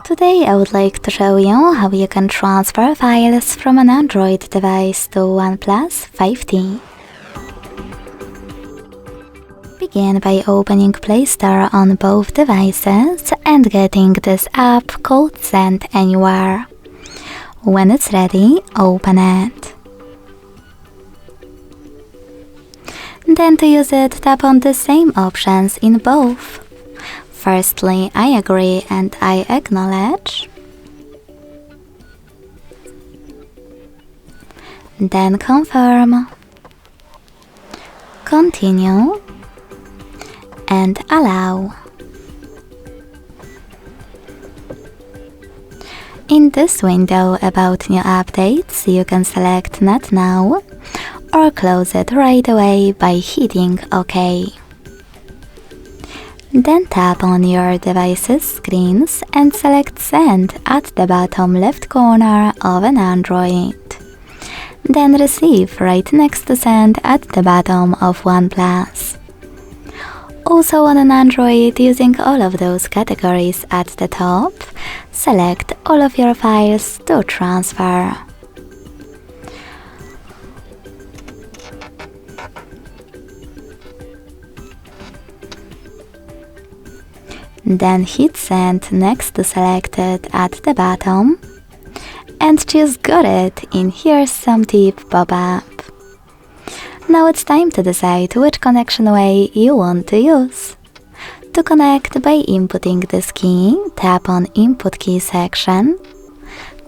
Today I would like to show you how you can transfer files from an Android device to OnePlus 5T. Begin by opening Play Store on both devices and getting this app called Send Anywhere. When it's ready, open it. Then to use it, tap on the same options in both. Firstly, I agree and I acknowledge. Then confirm, continue, and allow. In this window about new updates, you can select Not Now or close it right away by hitting OK. Then tap on your device's screens and select Send at the bottom left corner of an Android. Then Receive right next to Send at the bottom of OnePlus. Also on an Android, using all of those categories at the top, select all of your files to transfer. Then hit Send next to Selected at the bottom and choose Got It in Here's Some Tip pop-up. Now it's time to decide which connection way you want to use. To connect by inputting this key, tap on Input Key section,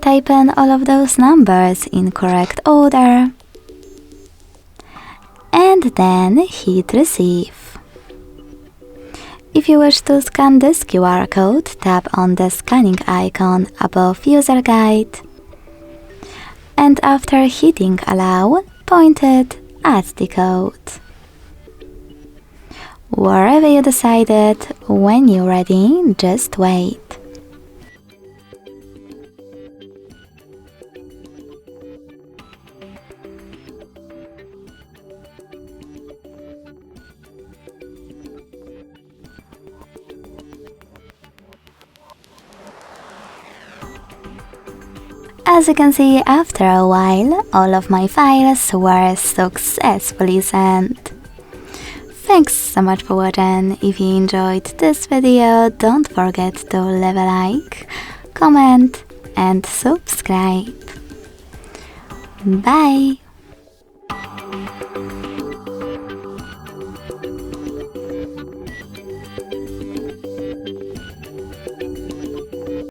type in all of those numbers in correct order, and then hit Receive. If you wish to scan this QR code, tap on the scanning icon above User Guide, and after hitting Allow, point it at the code. Wherever you decided, when you're ready, just wait. As you can see, after a while, all of my files were successfully sent. Thanks so much for watching. If you enjoyed this video, don't forget to leave a like, comment and subscribe. Bye!